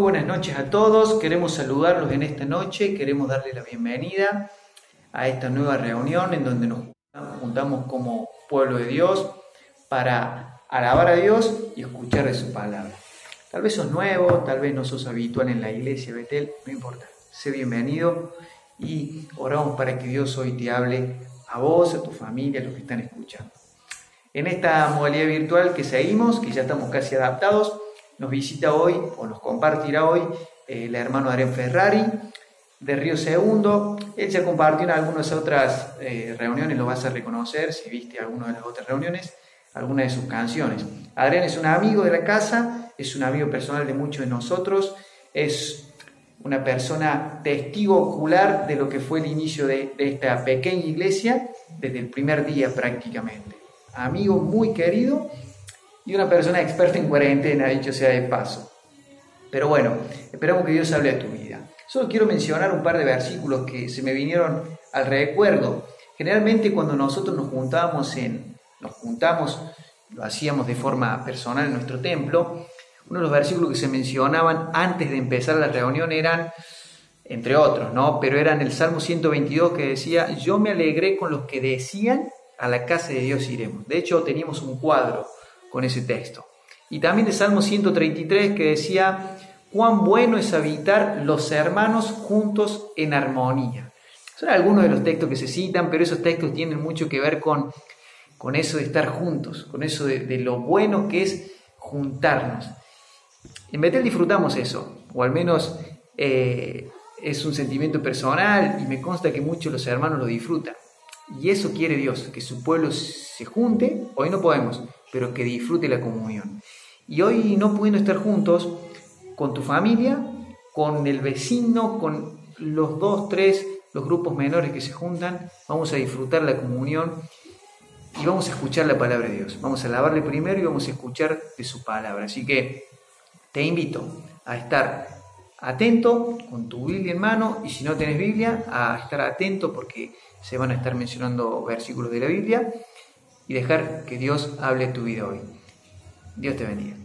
buenas noches a todos. Queremos saludarlos en esta noche, queremos darle la bienvenida a esta nueva reunión en donde nos juntamos como pueblo de Dios para alabar a Dios y escuchar de su palabra. Tal vez sos nuevo, tal vez no sos habitual en la iglesia Betel, no importa, sé bienvenido y oramos para que Dios hoy te hable a vos, a tu familia, a los que están escuchando. En esta modalidad virtual que seguimos, que ya estamos casi adaptados, nos visita hoy o nos compartirá hoy el hermano Adrián Ferrari de Río Segundo. Él ya compartió en algunas otras reuniones, lo vas a reconocer si viste alguna de las otras reuniones, algunas de sus canciones. Adrián es un amigo de la casa, es un amigo personal de muchos de nosotros, es una persona testigo ocular de lo que fue el inicio de esta pequeña iglesia desde el primer día prácticamente. Amigo muy querido y una persona experta en cuarentena, dicho sea de paso. Pero bueno, esperamos que Dios hable a tu vida. Solo quiero mencionar un par de versículos que se me vinieron al recuerdo. Generalmente cuando nosotros nos juntamos, lo hacíamos de forma personal en nuestro templo, uno de los versículos que se mencionaban antes de empezar la reunión eran, entre otros, ¿no? Pero eran el Salmo 122 que decía: yo me alegré con los que decían, a la casa de Dios iremos. De hecho, teníamos un cuadro con ese texto. Y también de Salmo 133 que decía: cuán bueno es habitar los hermanos juntos en armonía. Son algunos de los textos que se citan, pero esos textos tienen mucho que ver con eso de estar juntos, con eso de lo bueno que es juntarnos. En Betel disfrutamos eso, o al menos es un sentimiento personal y me consta que muchos de los hermanos lo disfrutan. Y eso quiere Dios, que su pueblo se junte. Hoy no podemos, pero que disfrute la comunión. Y hoy, no pudiendo estar juntos con tu familia, con el vecino, con los 2, 3, los grupos menores que se juntan, vamos a disfrutar la comunión y vamos a escuchar la palabra de Dios. Vamos a alabarle primero y vamos a escuchar de su palabra. Así que te invito a estar atento con tu Biblia en mano, y si no tenés Biblia, a estar atento porque se van a estar mencionando versículos de la Biblia, y dejar que Dios hable tu vida hoy. Dios te bendiga.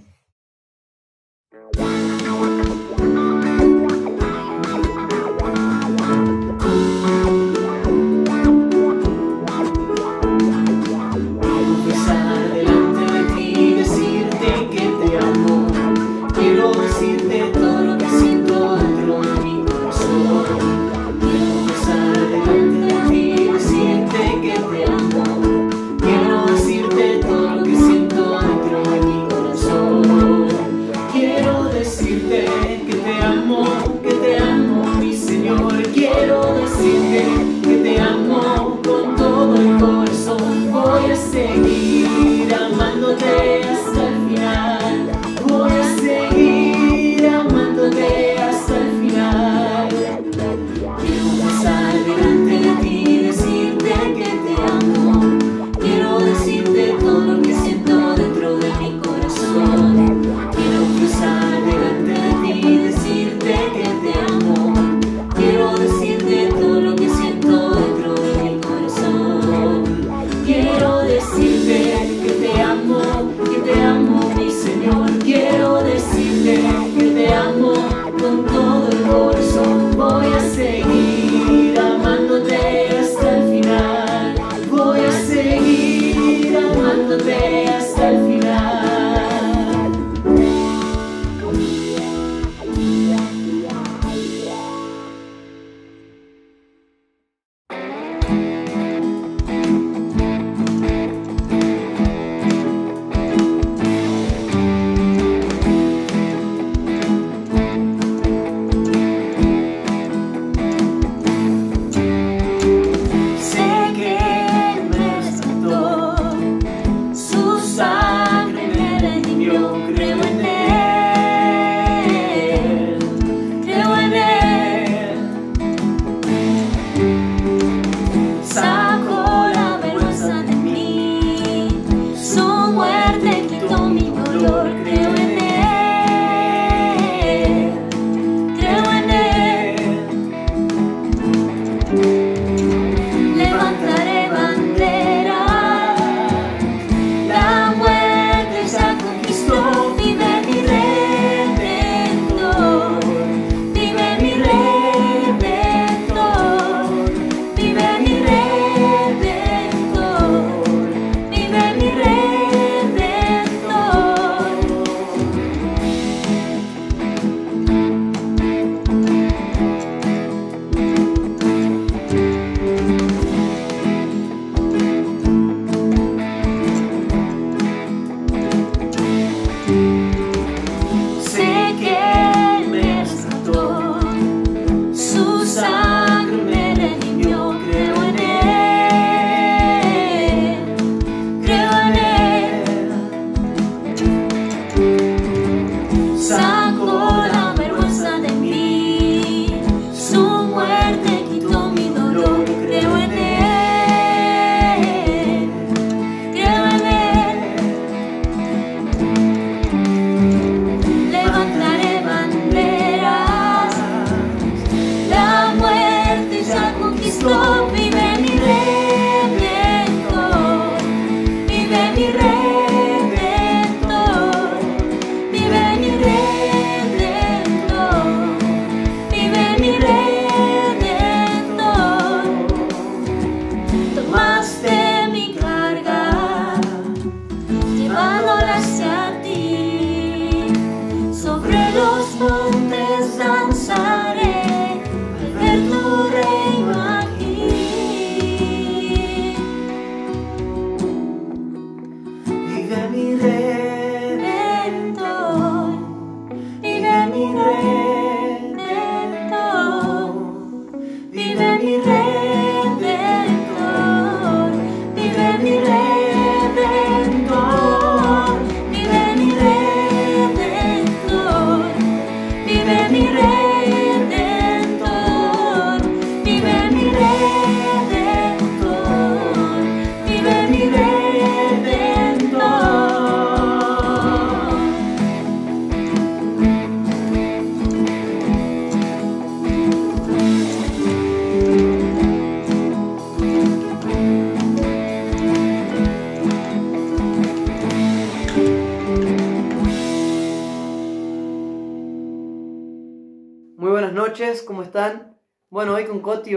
buenas noches, ¿cómo están? Bueno, hoy con Coti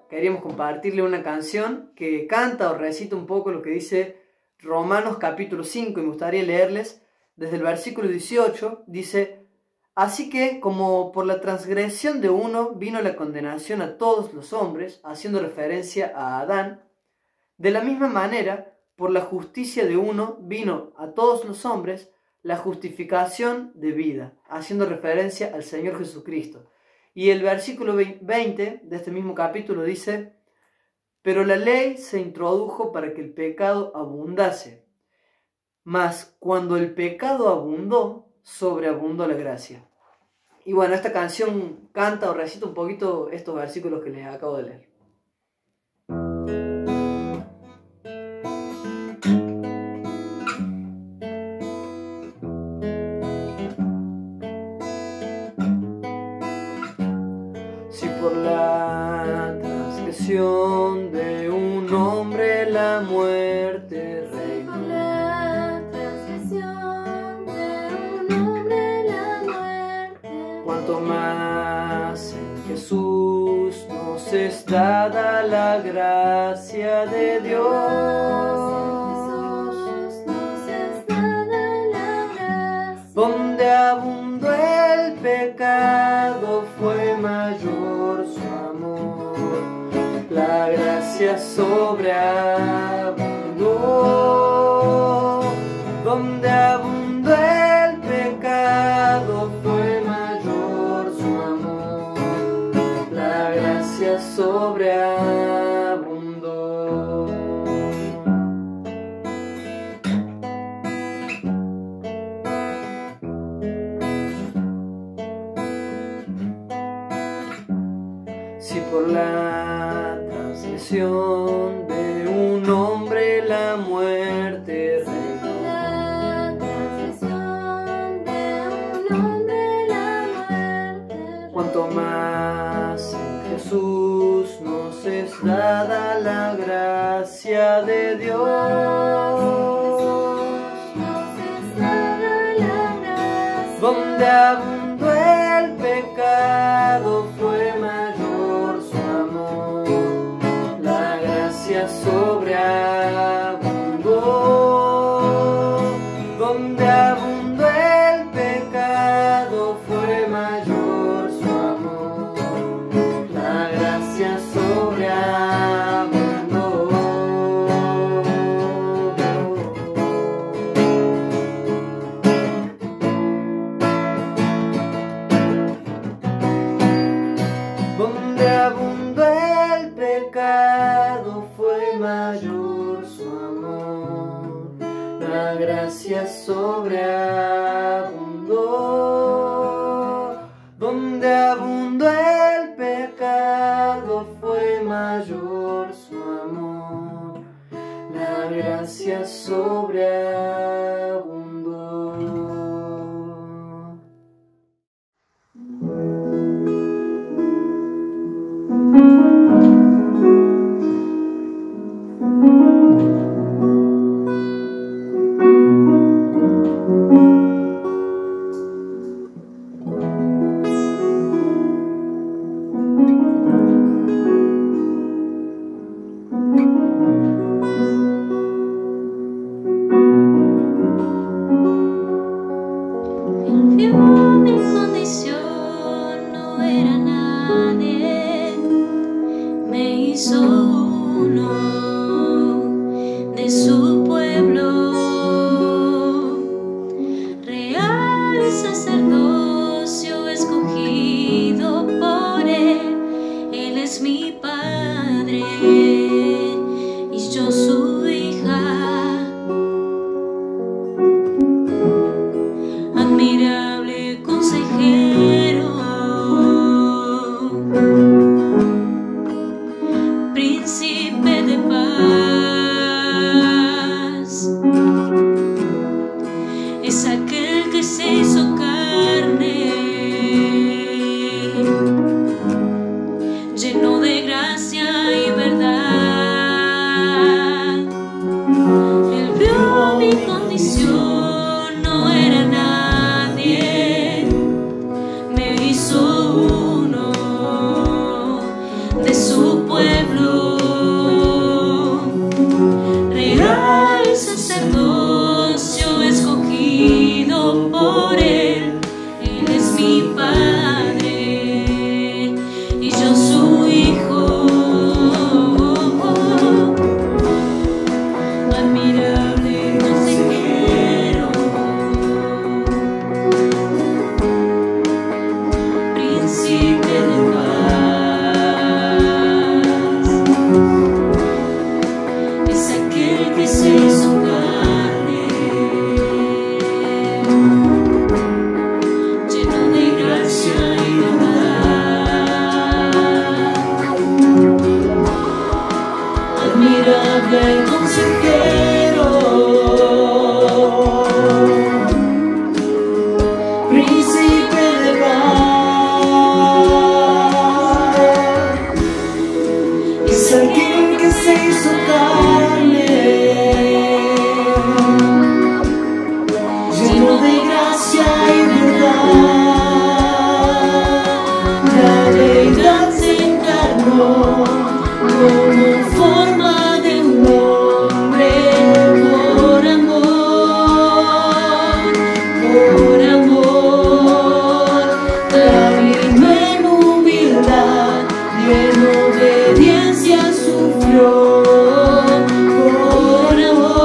queríamos compartirle una canción que canta o recita un poco lo que dice Romanos capítulo 5, y me gustaría leerles desde el versículo 18. Dice: así que, como por la transgresión de uno vino la condenación a todos los hombres, haciendo referencia a Adán, de la misma manera, por la justicia de uno vino a todos los hombres la justificación de vida, haciendo referencia al Señor Jesucristo. Y el versículo 20 de este mismo capítulo dice: pero la ley se introdujo para que el pecado abundase, mas cuando el pecado abundó, sobreabundó la gracia. Y bueno, esta canción canta o recita un poquito estos versículos que les acabo de leer. Si por la transgresión de un hombre la muerte reinó, por la transgresión de un hombre la muerte, cuanto más en Jesús nos es dada la gracia de Dios, donde abundó el pecado fue mayor su amor, la gracia sobreabundó. Donde abundó el pecado fue mayor su amor, la gracia sobreabundó. Si por la transgresión de un hombre la muerte reinó, por la transgresión de un hombre la muerte, cuanto más en Jesús nos es dada la gracia de Dios, donde abundó el pecado fue mayor su amor, la gracia sobreabundó. Donde abundó el pecado fue mayor su amor, la gracia sobreabundó. Donde abundó el pecado fue mayor su amor, la gracia sobreabundó. Donde abundó el pecado fue mayor su amor, la gracia sobreabundó. Él vio mi condición, no era nadie, me hizo uno de su pueblo, real sacerdocio escogido por Él es mi Padre y yo su hija. Admirable consejero, príncipe de paz. príncipe de paz, es aquel que se hizo carne, lleno de gracia y verdad, admirable consejero, príncipe de paz, es aquel que se hizo carne, lleno de gracia y verdad, la deidad se encarnó como forma de un hombre, por amor, camino en humildad y en obediencia sufrió, por amor,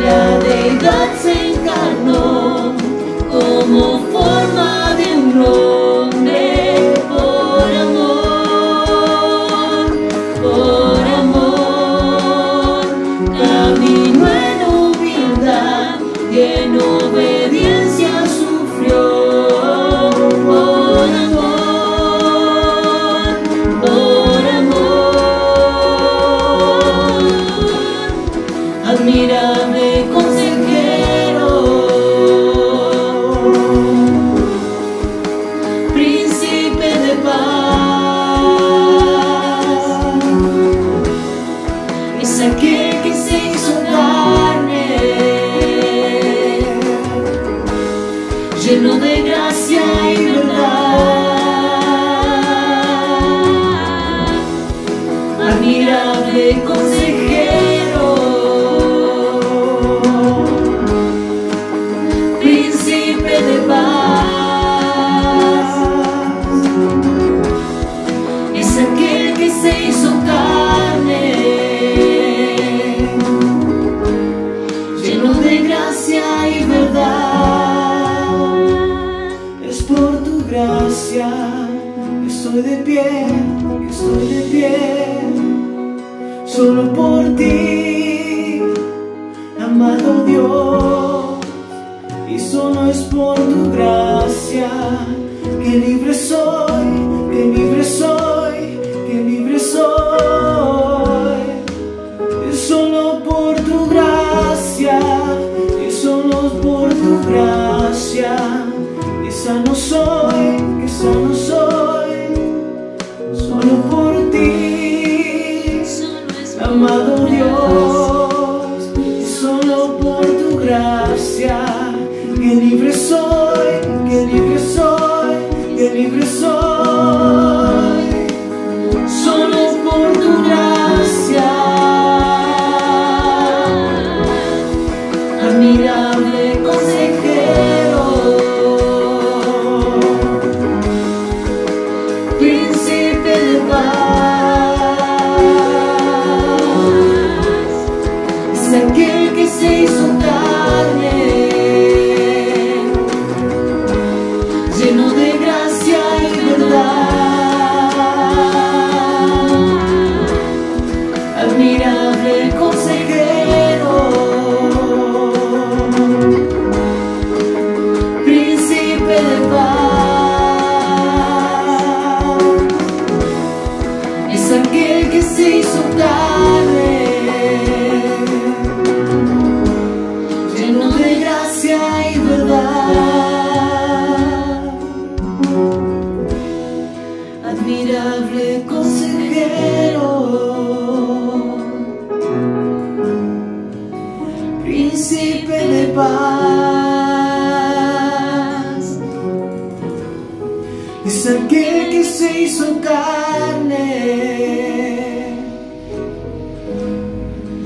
la deidad se encarnó como forma de un hombre, por amor, camino en humildad y en obediencia sufrió, por amor, admirable consejero, príncipe de paz, es aquel que se hizo carne, lleno de gracia y verdad, admirable consejero, príncipe de paz, es aquel que se hizo carne, lleno de gracia y verdad, es por tu gracia que estoy de pie, solo por ti, amado Dios, y solo es por tu gracia que libre soy, que libre soy, que libre soy. Es solo por tu gracia, es solo por tu gracia, que sano soy, que sano soy, solo por ti, amado Dios, y solo por tu gracia, que libre soy, que libre soy, que libre soy, solo por tu gracia, admirable consejero, príncipe de paz, es aquel que se hizo carne, lleno de gracia y verdad, admirable consejero, príncipe de paz, es aquel que se hizo carne, lleno de gracia y verdad, admirable consejero, príncipe de paz, es aquel que se hizo carne,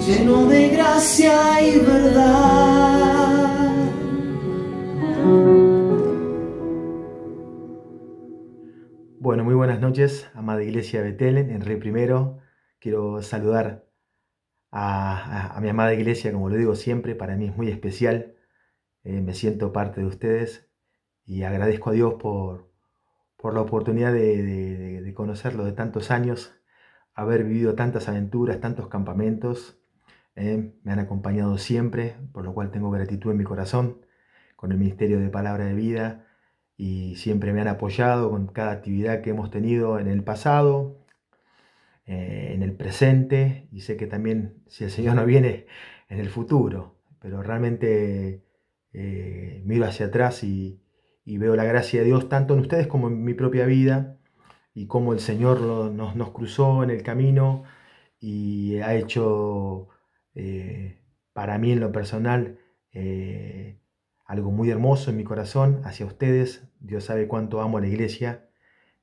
lleno de gracia y verdad. Bueno, muy buenas noches, amada Iglesia de Betel, en Rey Primero. Quiero saludar a mi amada Iglesia, como lo digo siempre, para mí es muy especial me siento parte de ustedes y agradezco a Dios por la oportunidad de conocerlo de tantos años, haber vivido tantas aventuras, tantos campamentos. Me han acompañado siempre, por lo cual tengo gratitud en mi corazón con el Ministerio de Palabra de Vida, y siempre me han apoyado con cada actividad que hemos tenido en el pasado, en el presente, y sé que también, si el Señor no viene, en el futuro. Pero realmente miro hacia atrás y veo la gracia de Dios tanto en ustedes como en mi propia vida, y cómo el Señor nos cruzó en el camino y ha hecho para mí en lo personal algo muy hermoso en mi corazón hacia ustedes. Dios sabe cuánto amo a la iglesia,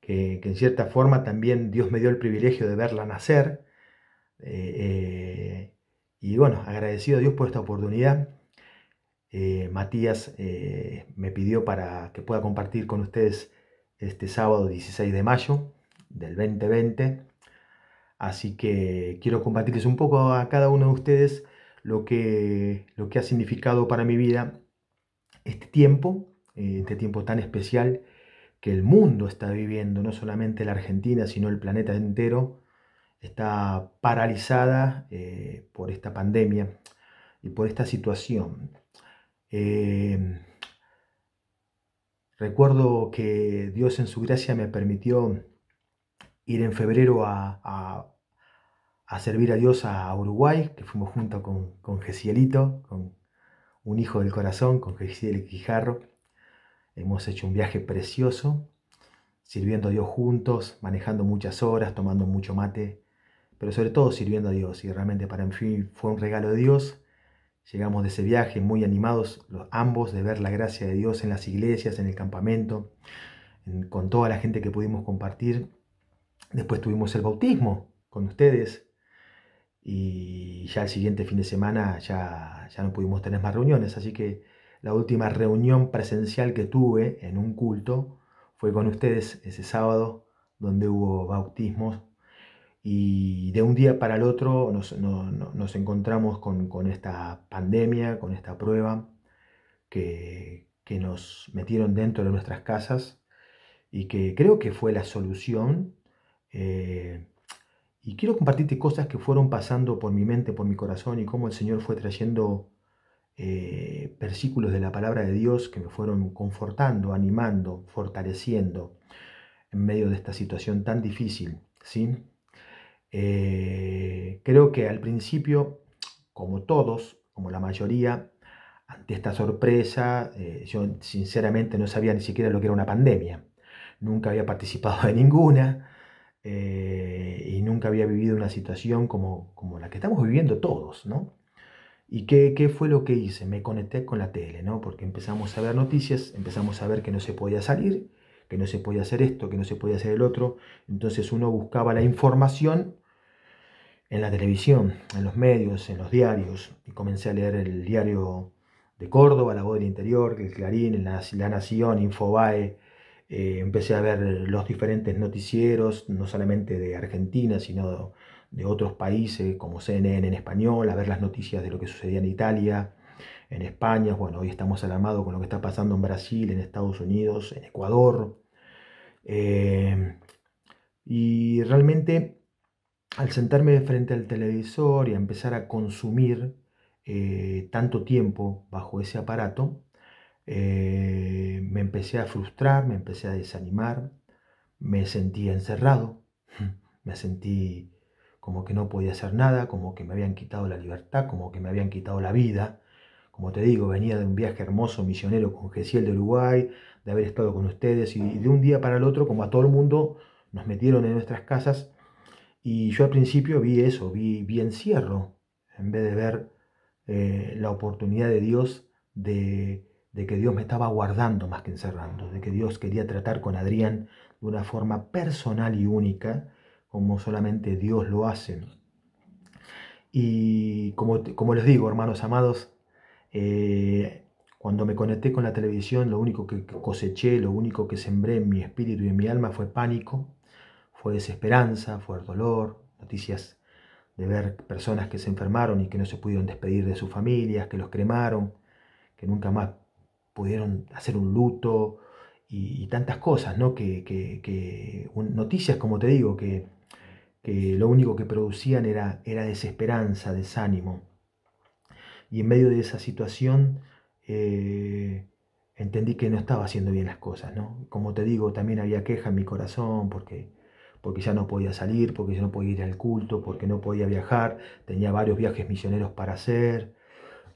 que en cierta forma también Dios me dio el privilegio de verla nacer, y bueno, agradecido a Dios por esta oportunidad. Matías me pidió para que pueda compartir con ustedes este sábado 16 de mayo del 2020, así que quiero compartirles un poco a cada uno de ustedes lo que ha significado para mi vida este tiempo tan especial que el mundo está viviendo. No solamente la Argentina, sino el planeta entero está paralizada por esta pandemia y por esta situación. Recuerdo que Dios en su gracia me permitió ir en febrero a servir a Dios a Uruguay, que fuimos junto con Gesielito, con un hijo del corazón, con Gesiel Quijarro. Hemos hecho un viaje precioso, sirviendo a Dios juntos, manejando muchas horas, tomando mucho mate, pero sobre todo sirviendo a Dios. Y realmente para mí fue un regalo de Dios. Llegamos de ese viaje muy animados ambos de ver la gracia de Dios en las iglesias, en el campamento, con toda la gente que pudimos compartir. Después tuvimos el bautismo con ustedes, y ya el siguiente fin de semana ya no pudimos tener más reuniones, así que la última reunión presencial que tuve en un culto fue con ustedes ese sábado, donde hubo bautismos, y de un día para el otro nos encontramos con esta pandemia, con esta prueba que nos metieron dentro de nuestras casas, y que creo que fue la solución. Y quiero compartirte cosas que fueron pasando por mi mente, por mi corazón, y cómo el Señor fue trayendo versículos de la palabra de Dios que me fueron confortando, animando, fortaleciendo en medio de esta situación tan difícil, ¿sí? Creo que al principio, como todos, como la mayoría, ante esta sorpresa, yo sinceramente no sabía ni siquiera lo que era una pandemia. Nunca había participado de ninguna. Y nunca había vivido una situación como la que estamos viviendo todos, ¿no? ¿Y qué fue lo que hice? Me conecté con la tele, ¿no? Porque empezamos a ver noticias, empezamos a ver que no se podía salir, que no se podía hacer esto, que no se podía hacer el otro. Entonces uno buscaba la información en la televisión, en los medios, en los diarios, y comencé a leer el diario de Córdoba, La Voz del Interior, el Clarín, La Nación, Infobae. Empecé a ver los diferentes noticieros, no solamente de Argentina, sino de otros países como CNN en español, a ver las noticias de lo que sucedía en Italia, en España. Bueno, hoy estamos alarmados con lo que está pasando en Brasil, en Estados Unidos, en Ecuador. Y realmente, al sentarme frente al televisor y a empezar a consumir tanto tiempo bajo ese aparato, me empecé a frustrar, me empecé a desanimar, me sentí encerrado, me sentí como que no podía hacer nada, como que me habían quitado la libertad, como que me habían quitado la vida. Como te digo, venía de un viaje hermoso misionero con Gesiel de Uruguay, de haber estado con ustedes, y de un día para el otro, como a todo el mundo, nos metieron en nuestras casas, y yo al principio vi eso, vi encierro, en vez de ver la oportunidad de Dios de que Dios me estaba guardando más que encerrando, de que Dios quería tratar con Adrián de una forma personal y única, como solamente Dios lo hace. Y como les digo, hermanos amados, cuando me conecté con la televisión, lo único que coseché, lo único que sembré en mi espíritu y en mi alma fue pánico, fue desesperanza, fue dolor, noticias de ver personas que se enfermaron y que no se pudieron despedir de sus familias, que los cremaron, que nunca más pudieron hacer un luto y tantas cosas, ¿no? Noticias, como te digo, que lo único que producían era desesperanza, desánimo. Y en medio de esa situación entendí que no estaba haciendo bien las cosas, ¿no? Como te digo, también había queja en mi corazón porque ya no podía salir, porque ya no podía ir al culto, porque no podía viajar, tenía varios viajes misioneros para hacer,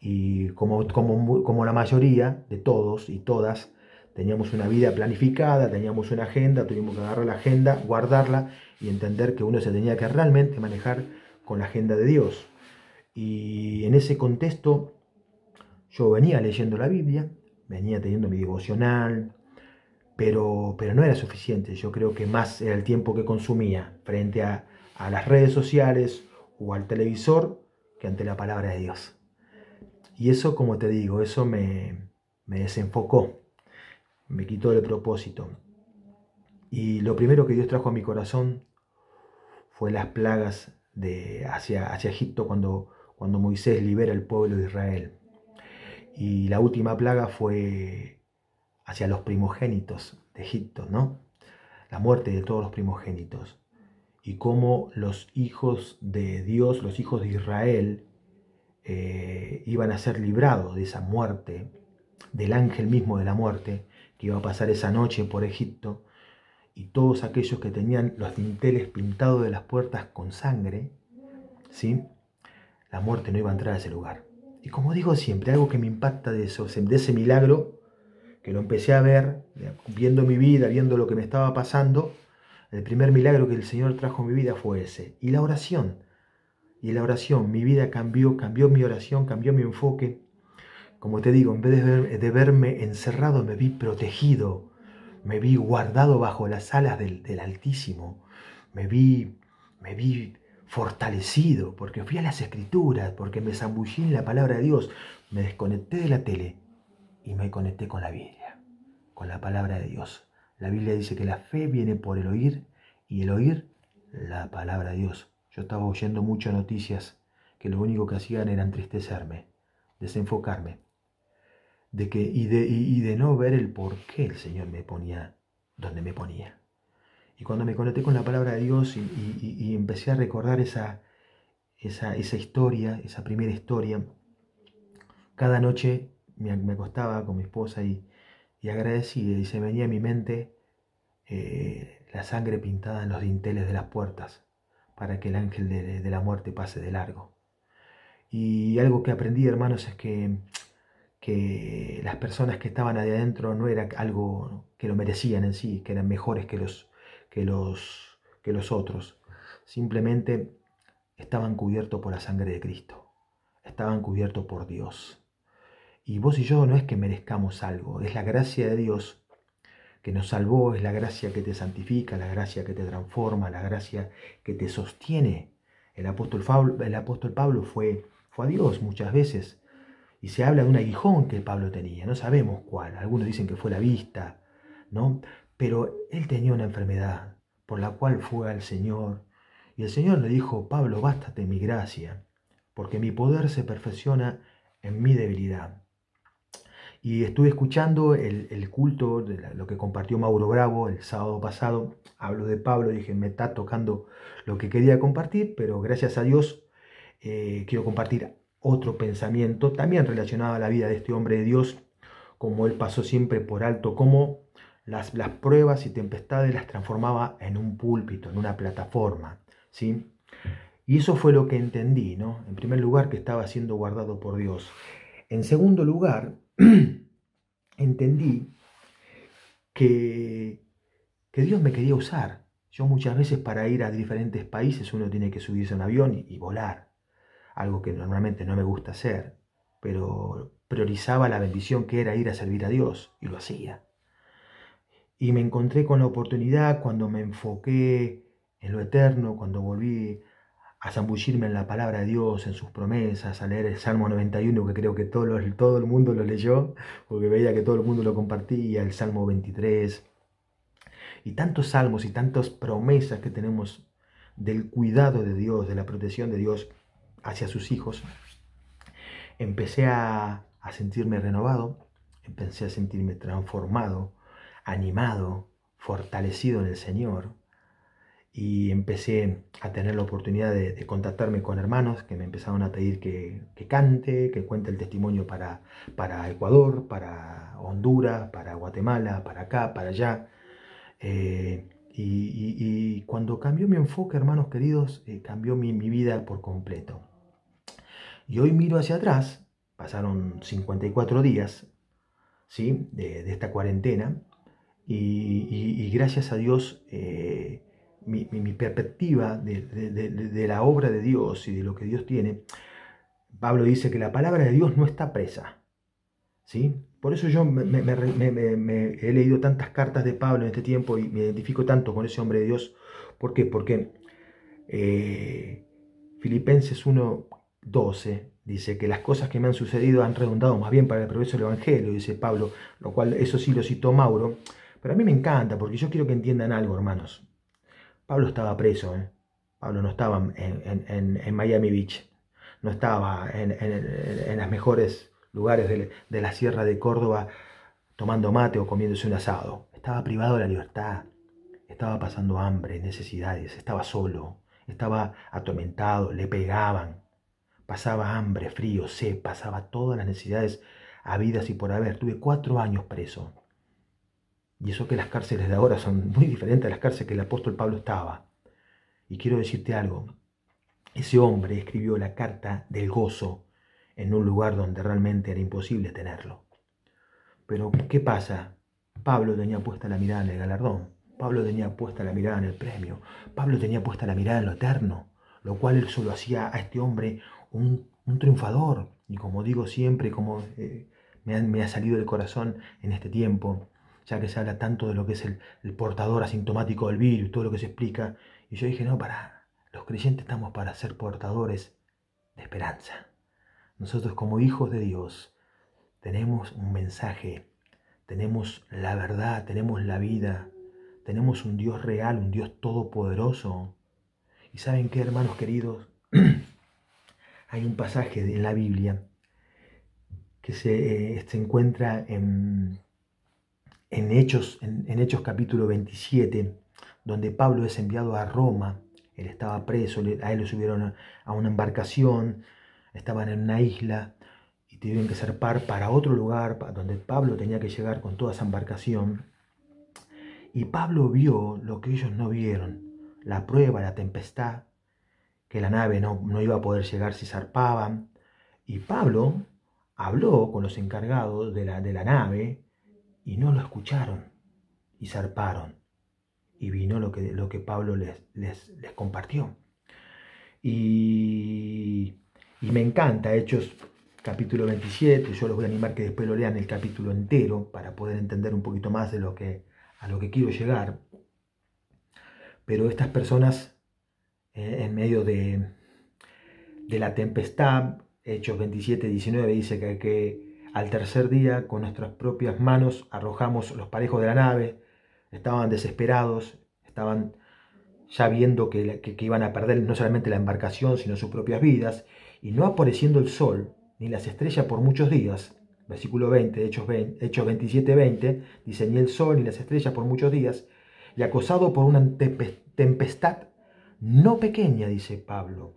y como la mayoría de todos y todas, teníamos una vida planificada, teníamos una agenda, tuvimos que agarrar la agenda, guardarla y entender que uno se tenía que realmente manejar con la agenda de Dios. Y en ese contexto yo venía leyendo la Biblia, venía teniendo mi devocional, pero no era suficiente. Yo creo que más era el tiempo que consumía frente a las redes sociales o al televisor que ante la palabra de Dios. Y eso, como te digo, eso me desenfocó, me quitó el propósito. Y lo primero que Dios trajo a mi corazón fue las plagas hacia Egipto cuando Moisés libera al pueblo de Israel. Y la última plaga fue hacia los primogénitos de Egipto, ¿no? La muerte de todos los primogénitos. Y cómo los hijos de Dios, los hijos de Israel, iban a ser librados de esa muerte, del ángel mismo de la muerte, que iba a pasar esa noche por Egipto, y todos aquellos que tenían los dinteles pintados de las puertas con sangre, ¿sí? La muerte no iba a entrar a ese lugar. Y como digo siempre, algo que me impacta de ese milagro, que lo empecé a ver, viendo mi vida, viendo lo que me estaba pasando, el primer milagro que el Señor trajo a mi vida fue ese. Y la oración, mi vida cambió mi oración, cambió mi enfoque. Como te digo, en vez de verme encerrado, me vi protegido, me vi guardado bajo las alas del Altísimo, me vi fortalecido, porque fui a las Escrituras, porque me zambullí en la palabra de Dios, me desconecté de la tele y me conecté con la Biblia, con la palabra de Dios. La Biblia dice que la fe viene por el oír y el oír la palabra de Dios. Yo estaba oyendo muchas noticias que lo único que hacían era entristecerme, desenfocarme, y de no ver el por qué el Señor me ponía donde me ponía. Y cuando me conecté con la palabra de Dios y empecé a recordar esa historia, esa primera historia, cada noche me acostaba con mi esposa y agradecía, y se venía a mi mente la sangre pintada en los dinteles de las puertas para que el ángel de la muerte pase de largo. Y algo que aprendí, hermanos, es que las personas que estaban ahí adentro no era algo que lo merecían en sí, que eran mejores que los otros. Simplemente estaban cubiertos por la sangre de Cristo, estaban cubiertos por Dios. Y vos y yo no es que merezcamos algo, es la gracia de Dios que nos salvó, es la gracia que te santifica, la gracia que te transforma, la gracia que te sostiene. El apóstol Pablo fue a Dios muchas veces, y se habla de un aguijón que Pablo tenía, no sabemos cuál, algunos dicen que fue la vista, ¿no? Pero él tenía una enfermedad por la cual fue al Señor, y el Señor le dijo: Pablo, bástate mi gracia, porque mi poder se perfecciona en mi debilidad. Y estuve escuchando el culto, lo que compartió Mauro Bravo el sábado pasado. Hablo de Pablo, dije, me está tocando lo que quería compartir, pero gracias a Dios quiero compartir otro pensamiento, también relacionado a la vida de este hombre de Dios, como él pasó siempre por alto, cómo las pruebas y tempestades las transformaba en un púlpito, en una plataforma, ¿sí? Y eso fue lo que entendí, ¿no? En primer lugar, que estaba siendo guardado por Dios. En segundo lugar, entendí que Dios me quería usar. Yo muchas veces, para ir a diferentes países, uno tiene que subirse a un avión y volar, algo que normalmente no me gusta hacer, pero priorizaba la bendición que era ir a servir a Dios, y lo hacía. Y me encontré con la oportunidad cuando me enfoqué en lo eterno, cuando volví a zambullirme en la palabra de Dios, en sus promesas, a leer el Salmo 91, que creo que todo el mundo lo leyó, porque veía que todo el mundo lo compartía, el Salmo 23, y tantos salmos y tantas promesas que tenemos del cuidado de Dios, de la protección de Dios hacia sus hijos. Empecé a sentirme renovado, empecé a sentirme transformado, animado, fortalecido en el Señor. Y empecé a tener la oportunidad de contactarme con hermanos que me empezaron a pedir que cante, que cuente el testimonio para Ecuador, para Honduras, para Guatemala, para acá, para allá. Y cuando cambió mi enfoque, hermanos queridos, cambió mi vida por completo. Y hoy miro hacia atrás, pasaron 54 días, ¿sí?, de esta cuarentena, y gracias a Dios, mi perspectiva de la obra de Dios y de lo que Dios tiene. Pablo dice que la palabra de Dios no está presa, ¿sí? Por eso yo me he leído tantas cartas de Pablo en este tiempo y me identifico tanto con ese hombre de Dios. ¿Por qué? Porque Filipenses 1:12 dice que las cosas que me han sucedido han redundado más bien para el progreso del Evangelio, dice Pablo, lo cual eso sí lo citó Mauro, pero a mí me encanta porque yo quiero que entiendan algo, hermanos. Pablo estaba preso, Pablo no estaba en Miami Beach, no estaba en los mejores lugares de la sierra de Córdoba tomando mate o comiéndose un asado. Estaba privado de la libertad, estaba pasando hambre, necesidades, estaba solo, estaba atormentado, le pegaban, pasaba hambre, frío, sed, pasaba todas las necesidades habidas y por haber. Tuve 4 años preso. Y eso que las cárceles de ahora son muy diferentes a las cárceles que el apóstol Pablo estaba. Y quiero decirte algo. Ese hombre escribió la carta del gozo en un lugar donde realmente era imposible tenerlo. Pero, ¿qué pasa? Pablo tenía puesta la mirada en el galardón. Pablo tenía puesta la mirada en el premio. Pablo tenía puesta la mirada en lo eterno. Lo cual él solo hacía a este hombre un triunfador. Y como digo siempre, como me ha salido del corazón en este tiempo, ya que se habla tanto de lo que es el portador asintomático del virus, todo lo que se explica. Y yo dije, no, los creyentes estamos para ser portadores de esperanza. Nosotros como hijos de Dios tenemos un mensaje, tenemos la verdad, tenemos la vida, tenemos un Dios real, un Dios todopoderoso. ¿Y saben qué, hermanos queridos? Hay un pasaje en la Biblia que se encuentra en Hechos capítulo 27, donde Pablo es enviado a Roma. Él estaba preso, a él lo subieron a una embarcación, estaban en una isla y tuvieron que zarpar para otro lugar donde Pablo tenía que llegar con toda esa embarcación. Y Pablo vio lo que ellos no vieron, la prueba, la tempestad, que la nave no iba a poder llegar si zarpaban. Y Pablo habló con los encargados de la nave y no lo escucharon y zarparon. Y vino lo que Pablo les compartió. Y me encanta Hechos capítulo 27. Yo los voy a animar que después lo lean el capítulo entero para poder entender un poquito más de a lo que quiero llegar. Pero estas personas, en medio de la tempestad, Hechos 27:19 dice que al tercer día con nuestras propias manos arrojamos los parejos de la nave. Estaban desesperados, estaban ya viendo que iban a perder no solamente la embarcación, sino sus propias vidas, y no apareciendo el sol ni las estrellas por muchos días. Versículo 20, Hechos 27:20, dice, ni el sol ni las estrellas por muchos días, y acosado por una tempestad no pequeña, dice Pablo,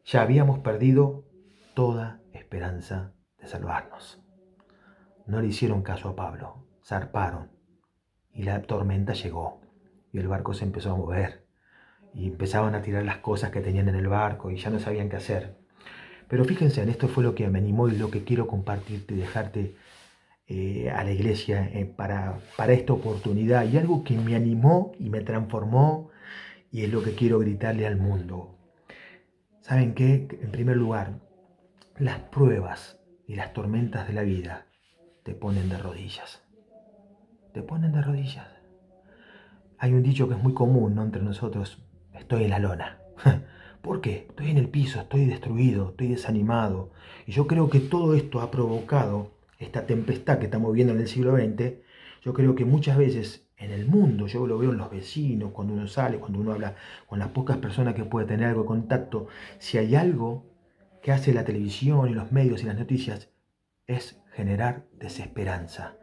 ya habíamos perdido toda esperanza de salvarnos. No le hicieron caso a Pablo, zarparon. Y la tormenta llegó y el barco se empezó a mover y empezaban a tirar las cosas que tenían en el barco y ya no sabían qué hacer. Pero fíjense, en esto fue lo que me animó y lo que quiero compartirte y dejarte a la iglesia para esta oportunidad. Y algo que me animó y me transformó y es lo que quiero gritarle al mundo. ¿Saben qué? En primer lugar, las pruebas y las tormentas de la vida te ponen de rodillas. Te ponen de rodillas. Hay un dicho que es muy común, ¿no?, entre nosotros: estoy en la lona. ¿Por qué? Estoy en el piso, estoy destruido, estoy desanimado. Y yo creo que todo esto ha provocado esta tempestad que estamos viviendo en el siglo XX. Yo creo que muchas veces en el mundo, yo lo veo en los vecinos, cuando uno sale, cuando uno habla con las pocas personas que puede tener algo de contacto, si hay algo que hace la televisión y los medios y las noticias, es generar desesperanza,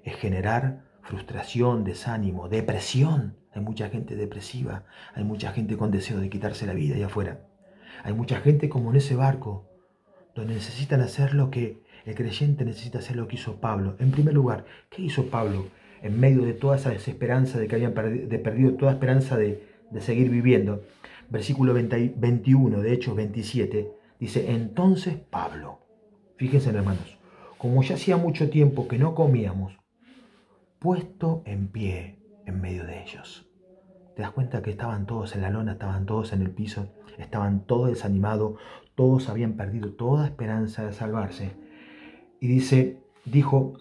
es generar frustración, desánimo, depresión. Hay mucha gente depresiva, hay mucha gente con deseo de quitarse la vida allá afuera. Hay mucha gente como en ese barco, donde necesitan hacer lo que el creyente necesita hacer, lo que hizo Pablo. En primer lugar, ¿qué hizo Pablo en medio de toda esa desesperanza de que habían perdido toda esperanza de seguir viviendo? Versículo 21 de Hechos 27 dice: entonces Pablo, fíjense hermanos, como ya hacía mucho tiempo que no comíamos, puesto en pie en medio de ellos. ¿Te das cuenta que estaban todos en la lona, estaban todos en el piso, estaban todos desanimados, todos habían perdido toda esperanza de salvarse? Y dijo,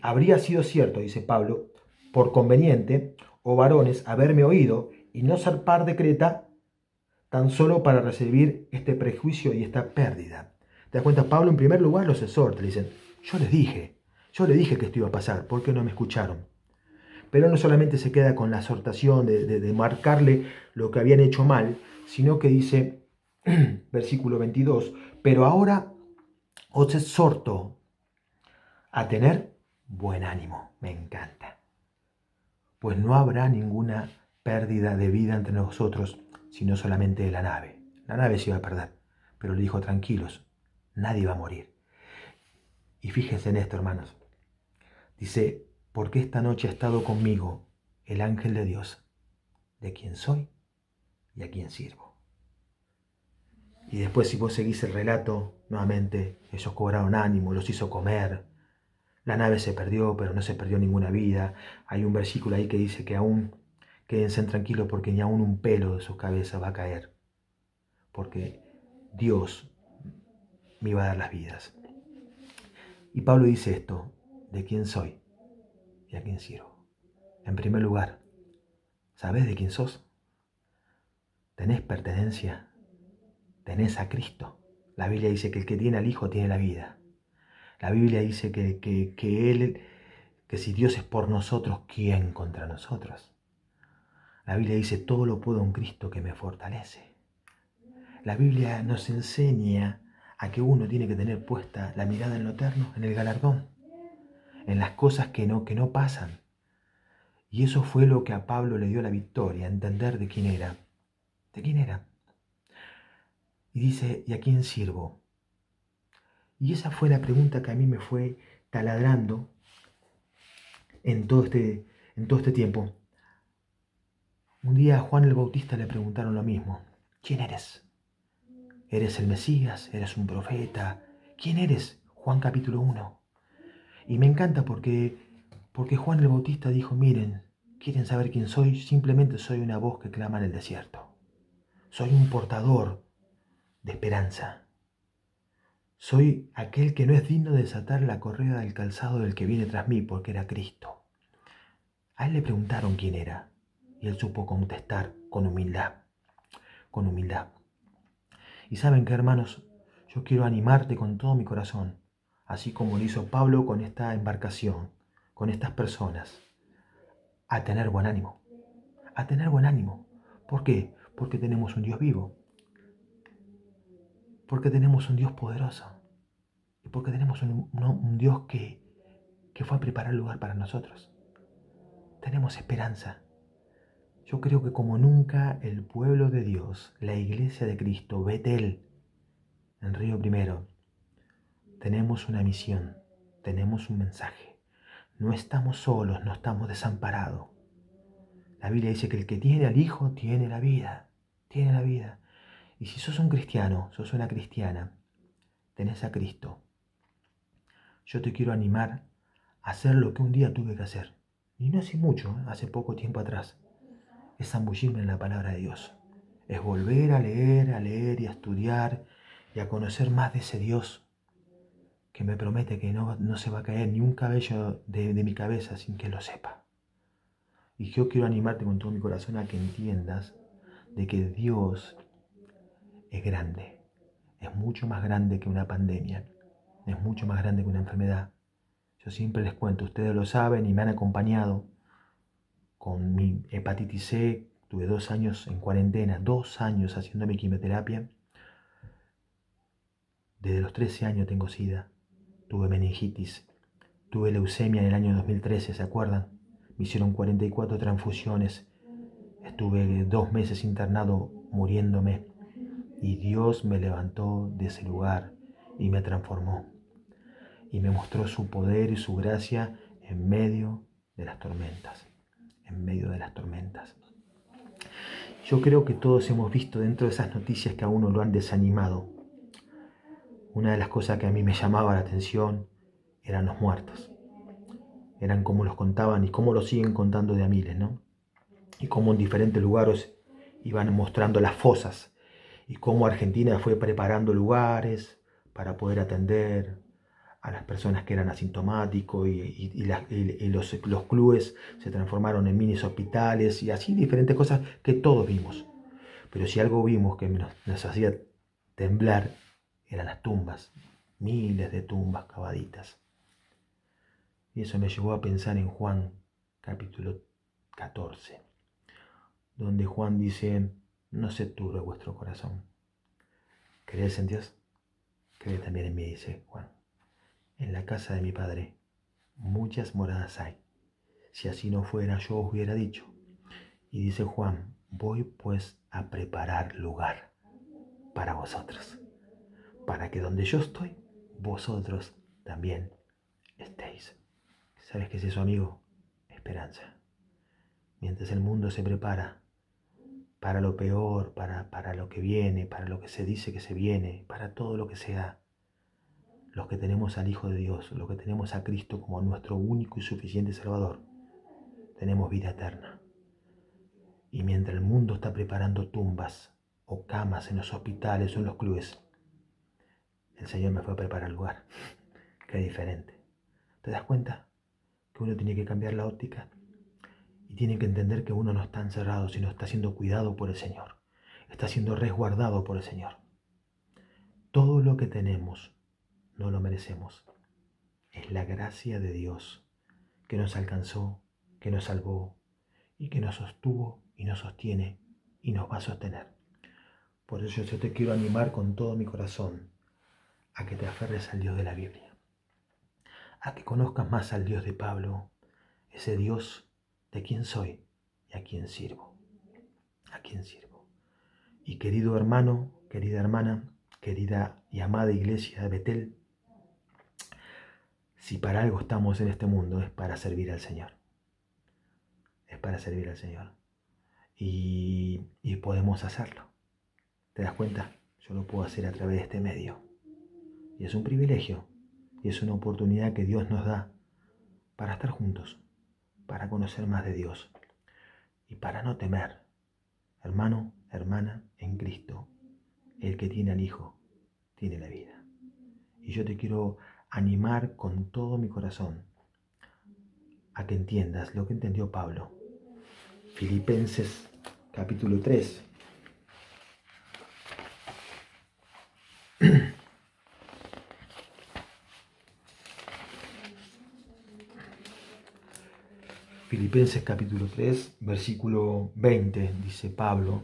habría sido cierto, dice Pablo, por conveniente, oh varones, haberme oído y no zarpar de Creta tan solo para recibir este prejuicio y esta pérdida. ¿Te das cuenta? Pablo en primer lugar los exhorta, le dicen, yo les dije que esto iba a pasar, ¿por qué no me escucharon? Pero no solamente se queda con la exhortación de marcarle lo que habían hecho mal, sino que dice, versículo 22, pero ahora os exhorto a tener buen ánimo. Me encanta. Pues no habrá ninguna pérdida de vida entre nosotros, sino solamente de la nave. La nave se iba a perder, pero le dijo, tranquilos, nadie va a morir. Y fíjense en esto, hermanos. Dice, porque esta noche ha estado conmigo el ángel de Dios, de quien soy y a quien sirvo. Y después, si vos seguís el relato, nuevamente, ellos cobraron ánimo, los hizo comer. La nave se perdió, pero no se perdió ninguna vida. Hay un versículo ahí que dice que aún quédense tranquilos porque ni aún un pelo de sus cabezas va a caer. Porque Dios me iba a dar las vidas. Y Pablo dice esto, de quién soy y a quién sirvo. En primer lugar, ¿sabés de quién sos? ¿Tenés pertenencia? ¿Tenés a Cristo? La Biblia dice que el que tiene al Hijo tiene la vida. La Biblia dice que si Dios es por nosotros, ¿quién contra nosotros? La Biblia dice, todo lo puedo en Cristo que me fortalece. La Biblia nos enseña a que uno tiene que tener puesta la mirada en lo eterno, en el galardón, en las cosas que no pasan. Y eso fue lo que a Pablo le dio la victoria, entender de quién era. ¿De quién era? Y dice, ¿y a quién sirvo? Y esa fue la pregunta que a mí me fue taladrando en todo este tiempo. Un día a Juan el Bautista le preguntaron lo mismo. ¿Quién eres? ¿Eres el Mesías? ¿Eres un profeta? ¿Quién eres? Juan capítulo 1. Y me encanta porque Juan el Bautista dijo, miren, ¿quieren saber quién soy? Simplemente soy una voz que clama en el desierto. Soy un portador de esperanza. Soy aquel que no es digno de desatar la correa del calzado del que viene tras mí, porque era Cristo. A él le preguntaron quién era, y él supo contestar con humildad. Con humildad. Y saben qué, hermanos, yo quiero animarte con todo mi corazón, así como lo hizo Pablo con esta embarcación, con estas personas, a tener buen ánimo. A tener buen ánimo. ¿Por qué? Porque tenemos un Dios vivo. Porque tenemos un Dios poderoso. Y porque tenemos un Dios que fue a preparar lugar para nosotros. Tenemos esperanza. Yo creo que como nunca el pueblo de Dios, la iglesia de Cristo, Betel, en Río Primero, tenemos una misión, tenemos un mensaje. No estamos solos, no estamos desamparados. La Biblia dice que el que tiene al Hijo tiene la vida, tiene la vida. Y si sos un cristiano, sos una cristiana, tenés a Cristo. Yo te quiero animar a hacer lo que un día tuve que hacer. Y no hace mucho, hace poco tiempo atrás. Es zambullirme en la palabra de Dios. Es volver a leer y a estudiar y a conocer más de ese Dios que me promete que no se va a caer ni un cabello de mi cabeza sin que lo sepa. Y yo quiero animarte con todo mi corazón a que entiendas de que Dios es grande, es mucho más grande que una pandemia, es mucho más grande que una enfermedad. Yo siempre les cuento, ustedes lo saben y me han acompañado con mi hepatitis C, tuve 2 años en cuarentena, 2 años haciendo mi quimioterapia. Desde los 13 años tengo SIDA, tuve meningitis, tuve leucemia en el año 2013, ¿se acuerdan? Me hicieron 44 transfusiones, estuve 2 meses internado muriéndome y Dios me levantó de ese lugar y me transformó y me mostró su poder y su gracia en medio de las tormentas, en medio de las tormentas. Yo creo que todos hemos visto dentro de esas noticias que a uno lo han desanimado. Una de las cosas que a mí me llamaba la atención eran los muertos. Eran cómo los contaban y cómo los siguen contando de a miles, ¿no? Y cómo en diferentes lugares iban mostrando las fosas y cómo Argentina fue preparando lugares para poder atender a las personas que eran asintomáticos y los clubes se transformaron en mini hospitales y así diferentes cosas que todos vimos. Pero si algo vimos que nos hacía temblar eran las tumbas, miles de tumbas cavaditas. Y eso me llevó a pensar en Juan capítulo 14, donde Juan dice, no se turbe vuestro corazón. ¿Crees en Dios? Cree también en mí, dice Juan. En la casa de mi Padre muchas moradas hay. Si así no fuera, yo os hubiera dicho. Y dice Juan, voy pues a preparar lugar para vosotros, para que donde yo estoy, vosotros también estéis. ¿Sabes qué es eso, amigo? Esperanza. Mientras el mundo se prepara para lo peor, para lo que viene, para lo que se dice que se viene, para todo lo que sea, los que tenemos al Hijo de Dios, los que tenemos a Cristo como nuestro único y suficiente Salvador, tenemos vida eterna. Y mientras el mundo está preparando tumbas o camas en los hospitales o en los clubes, el Señor me fue a preparar lugar. Qué diferente. ¿Te das cuenta? Que uno tiene que cambiar la óptica y tiene que entender que uno no está encerrado, sino está siendo cuidado por el Señor. Está siendo resguardado por el Señor. Todo lo que tenemos no lo merecemos. Es la gracia de Dios que nos alcanzó, que nos salvó y que nos sostuvo y nos sostiene y nos va a sostener. Por eso yo te quiero animar con todo mi corazón a que te aferres al Dios de la Biblia, a que conozcas más al Dios de Pablo, ese Dios de quién soy y a quién sirvo. ¿A quién sirvo? Y querido hermano, querida hermana, querida y amada iglesia de Betel, si para algo estamos en este mundo es para servir al Señor. Es para servir al Señor. Y podemos hacerlo. ¿Te das cuenta? Yo lo puedo hacer a través de este medio. Y es un privilegio. Y es una oportunidad que Dios nos da para estar juntos, para conocer más de Dios y para no temer. Hermano, hermana, en Cristo, el que tiene al Hijo, tiene la vida. Y yo te quiero animar con todo mi corazón a que entiendas lo que entendió Pablo. Filipenses capítulo 3. Filipenses capítulo 3, versículo 20, dice Pablo,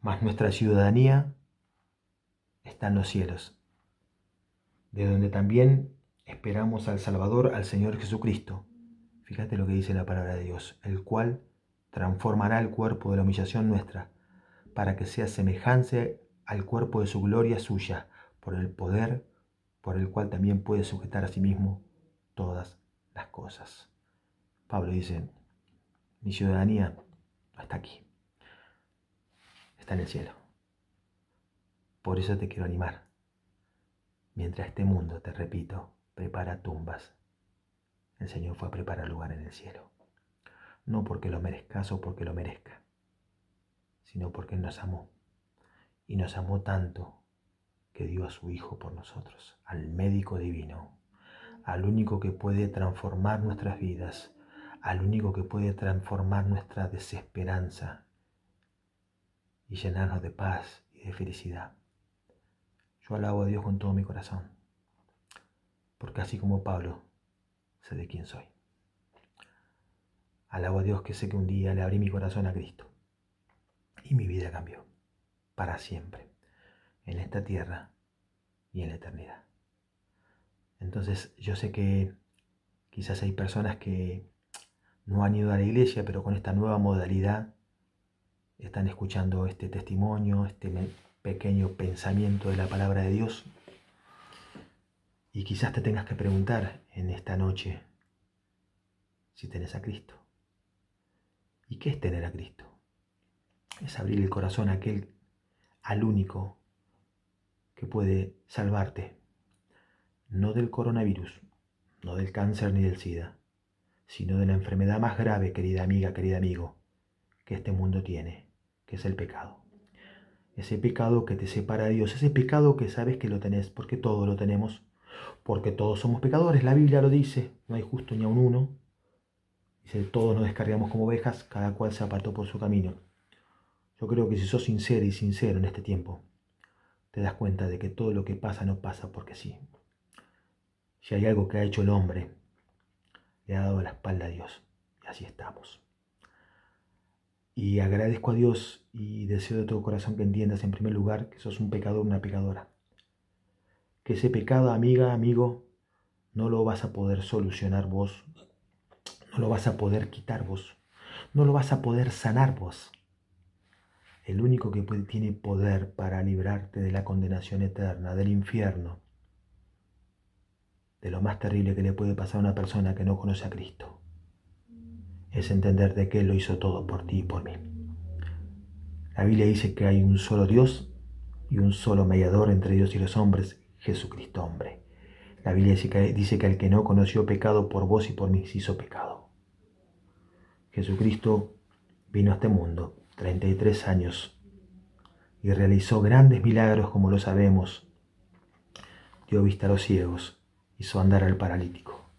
mas nuestra ciudadanía está en los cielos, de donde también esperamos al Salvador, al Señor Jesucristo. Fíjate lo que dice la palabra de Dios, el cual transformará el cuerpo de la humillación nuestra, para que sea semejante al cuerpo de su gloria suya, por el poder por el cual también puede sujetar a sí mismo todas las cosas. Pablo dice, mi ciudadanía no está aquí, está en el cielo. Por eso te quiero animar. Mientras este mundo, te repito, prepara tumbas, el Señor fue a preparar lugar en el cielo. No porque lo merezcas o porque lo merezca, sino porque Él nos amó. Y nos amó tanto que dio a su Hijo por nosotros, al médico divino, al único que puede transformar nuestras vidas, al único que puede transformar nuestra desesperanza y llenarnos de paz y de felicidad. Yo alabo a Dios con todo mi corazón, porque así como Pablo, sé de quién soy. Alabo a Dios que sé que un día le abrí mi corazón a Cristo y mi vida cambió para siempre, en esta tierra y en la eternidad. Entonces yo sé que quizás hay personas que no han ido a la iglesia, pero con esta nueva modalidad están escuchando este testimonio, este pequeño pensamiento de la palabra de Dios. Y quizás te tengas que preguntar en esta noche si tenés a Cristo. ¿Y qué es tener a Cristo? Es abrir el corazón a al único que puede salvarte, no del coronavirus, no del cáncer ni del SIDA, sino de la enfermedad más grave, querida amiga, querido amigo, que este mundo tiene, que es el pecado. Ese pecado que te separa de Dios, ese pecado que sabes que lo tenés, porque todos lo tenemos, porque todos somos pecadores, la Biblia lo dice, no hay justo ni a un uno. Dice, todos nos descarriamos como ovejas, cada cual se apartó por su camino. Yo creo que si sos sincero y sincero en este tiempo, te das cuenta de que todo lo que pasa no pasa porque sí. Si hay algo que ha hecho el hombre, le ha dado la espalda a Dios. Y así estamos. Y agradezco a Dios y deseo de todo corazón que entiendas en primer lugar que sos un pecador, una pecadora. Que ese pecado, amiga, amigo, no lo vas a poder solucionar vos. No lo vas a poder quitar vos. No lo vas a poder sanar vos. El único que tiene poder para librarte de la condenación eterna, del infierno, de lo más terrible que le puede pasar a una persona que no conoce a Cristo, es entender de que Él lo hizo todo por ti y por mí. La Biblia dice que hay un solo Dios y un solo mediador entre Dios y los hombres, Jesucristo hombre. La Biblia dice que el que no conoció pecado por vos y por mí se hizo pecado. Jesucristo vino a este mundo 33 años y realizó grandes milagros como lo sabemos. Dio vista a los ciegos, hizo andar al paralítico,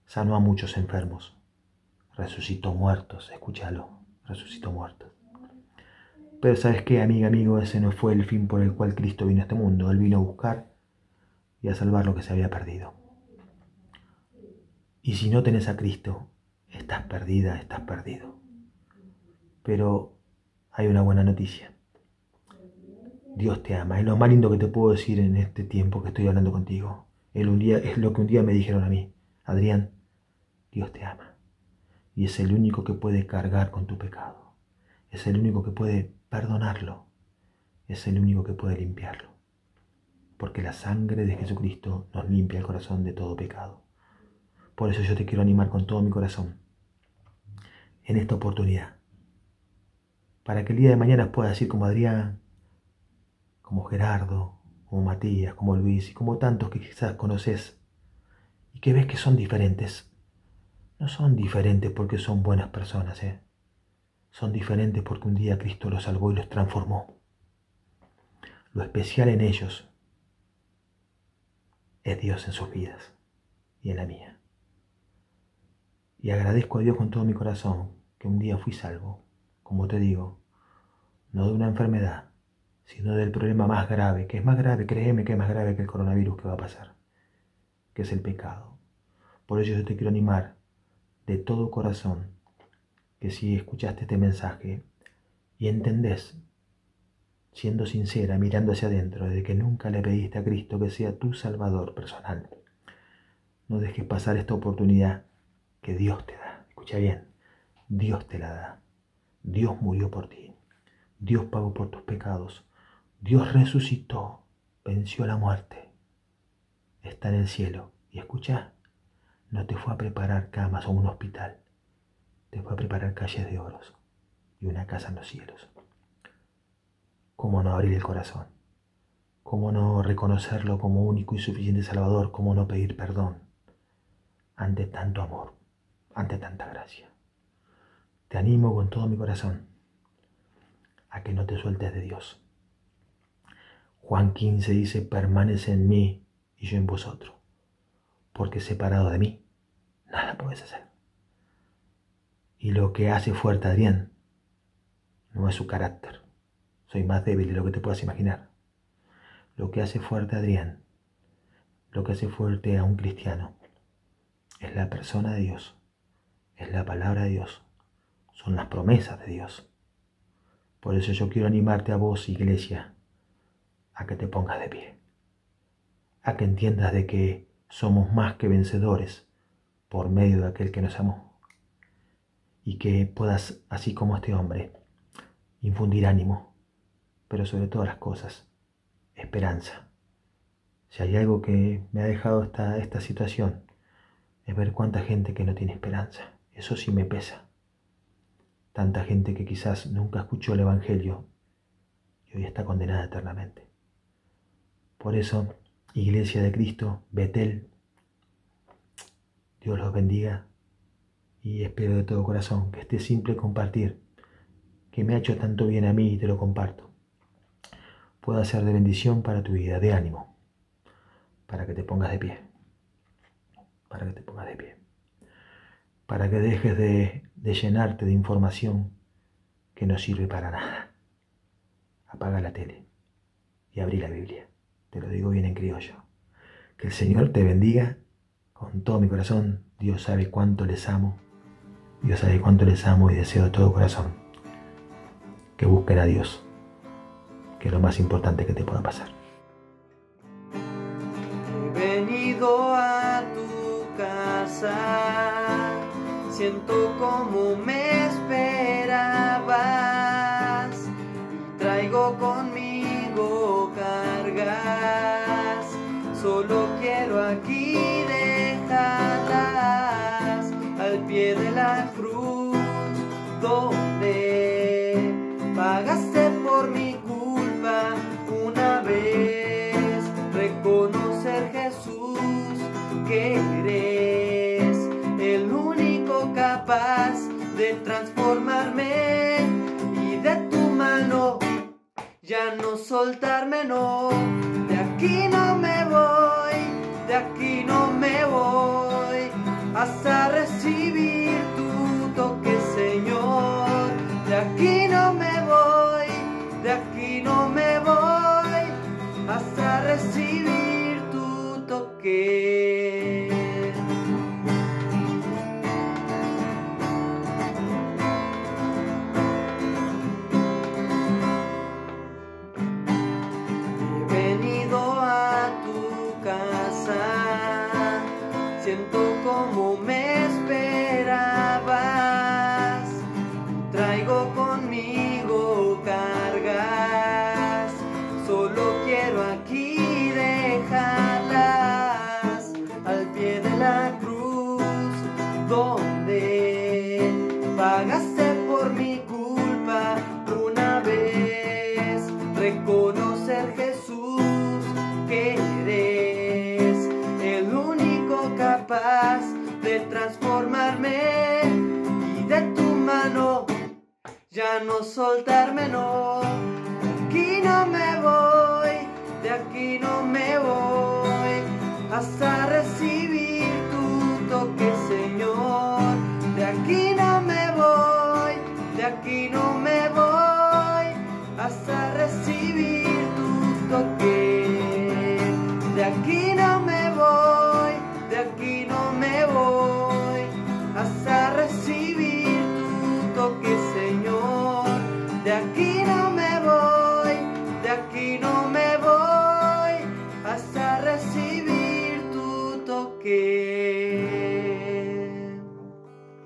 sanó a muchos enfermos, resucitó muertos, escúchalo, resucitó muertos. Pero ¿sabes qué, amiga, amigo? Ese no fue el fin por el cual Cristo vino a este mundo. Él vino a buscar y a salvar lo que se había perdido. Y si no tenés a Cristo, estás perdida, estás perdido. Pero hay una buena noticia. Dios te ama. Es lo más lindo que te puedo decir en este tiempo que estoy hablando contigo. Es lo que un día me dijeron a mí. Adrián, Dios te ama. Y es el único que puede cargar con tu pecado. Es el único que puede perdonarlo. Es el único que puede limpiarlo. Porque la sangre de Jesucristo nos limpia el corazón de todo pecado. Por eso yo te quiero animar con todo mi corazón en esta oportunidad. Para que el día de mañana puedas decir como Adrián, como Gerardo, como Matías, como Luis y como tantos que quizás conoces y que ves que son diferentes. No son diferentes porque son buenas personas, Son diferentes porque un día Cristo los salvó y los transformó. Lo especial en ellos es Dios en sus vidas y en la mía. Y agradezco a Dios con todo mi corazón que un día fui salvo, como te digo, no de una enfermedad, sino del problema más grave, que es más grave, créeme que es más grave que el coronavirus que va a pasar, que es el pecado. Por eso yo te quiero animar de todo corazón que si escuchaste este mensaje y entendés, siendo sincera, mirando hacia adentro, de que nunca le pediste a Cristo que sea tu Salvador personal, no dejes pasar esta oportunidad que Dios te da. Escucha bien, Dios te la da. Dios murió por ti. Dios pagó por tus pecados. Dios resucitó, venció la muerte. Está en el cielo. Y escucha, no te fue a preparar camas o un hospital. Te fue a preparar calles de oros y una casa en los cielos. ¿Cómo no abrir el corazón? ¿Cómo no reconocerlo como único y suficiente Salvador? ¿Cómo no pedir perdón ante tanto amor, ante tanta gracia? Te animo con todo mi corazón a que no te sueltes de Dios. Juan 15 dice, permanece en mí y yo en vosotros, porque separado de mí, nada puedes hacer. Y lo que hace fuerte a Adrián no es su carácter. Soy más débil de lo que te puedas imaginar. Lo que hace fuerte a Adrián, lo que hace fuerte a un cristiano, es la persona de Dios, es la palabra de Dios, son las promesas de Dios. Por eso yo quiero animarte a vos, iglesia, a que te pongas de pie, a que entiendas de que somos más que vencedores por medio de aquel que nos amó. Y que puedas, así como este hombre, infundir ánimo, pero sobre todas las cosas, esperanza. Si hay algo que me ha dejado esta situación, es ver cuánta gente que no tiene esperanza. Eso sí me pesa. Tanta gente que quizás nunca escuchó el Evangelio y hoy está condenada eternamente. Por eso, Iglesia de Cristo, Betel, Dios los bendiga y espero de todo corazón que este simple compartir, que me ha hecho tanto bien a mí y te lo comparto, pueda ser de bendición para tu vida, de ánimo, para que te pongas de pie, para que dejes de llenarte de información que no sirve para nada. Apaga la tele y abrí la Biblia. Te lo digo bien en criollo. Que el Señor te bendiga con todo mi corazón. Dios sabe cuánto les amo. Dios sabe cuánto les amo y deseo de todo corazón que busquen a Dios, que es lo más importante que te pueda pasar. He venido a tu casa, siento como me esperabas y traigo conmigo cargas, solo quiero aquí dejarlas al pie de la cruz, donde pagaste por mi culpa una vez. Reconocer, Jesús, que eres el único capaz de transformarme y de tu mano ya no soltarme, no. De aquí no me voy, de aquí no me voy, hasta recibir tu toque, Señor. De aquí no me voy, de aquí no me voy, hasta recibir tu toque. He venido a tu casa, siento como me esperabas, traigo conmigo cargas, solo quiero aquí dejarlas al pie de la cruz, donde pagaste por mi culpa una vez. Reconocer, Jesús, que eres el único capaz de transformarme y de tu mano ya no soltarme, no. De aquí no me voy, de aquí no me voy, hasta recibir tu toque, Señor. De aquí no me voy, de aquí no me voy, hasta recibir tu toque. De aquí no me voy, de aquí no me voy, hasta recibir tu toque, Señor. De aquí no me voy, de aquí no me voy, hasta recibir tu toque.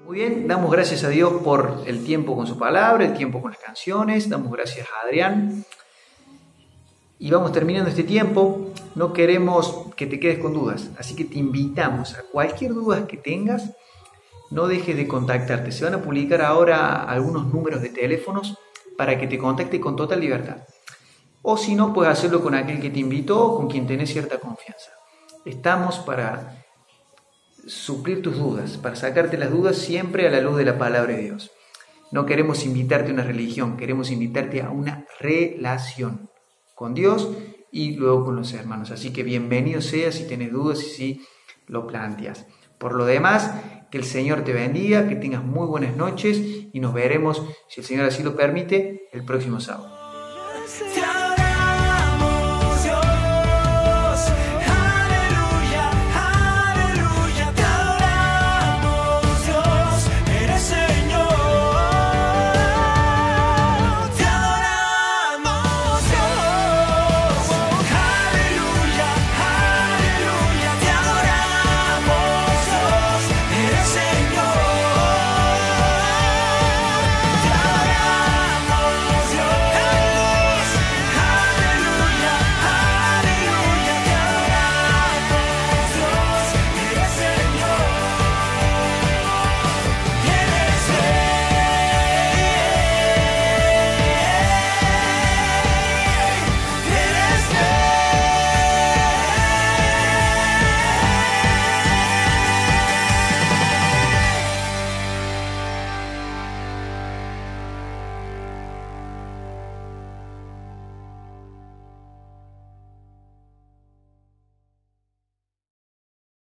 Muy bien, damos gracias a Dios por el tiempo con su palabra, el tiempo con las canciones, damos gracias a Adrián. Y vamos terminando este tiempo. No queremos que te quedes con dudas, así que te invitamos a cualquier duda que tengas, no dejes de contactarte. Se van a publicar ahora algunos números de teléfonos para que te contacte con total libertad. O si no, puedes hacerlo con aquel que te invitó o con quien tenés cierta confianza. Estamos para suplir tus dudas, para sacarte las dudas siempre a la luz de la palabra de Dios. No queremos invitarte a una religión, queremos invitarte a una relación con Dios y luego con los hermanos. Así que bienvenido seas si tienes dudas y si lo planteas. Por lo demás, que el Señor te bendiga, que tengas muy buenas noches y nos veremos, si el Señor así lo permite, el próximo sábado.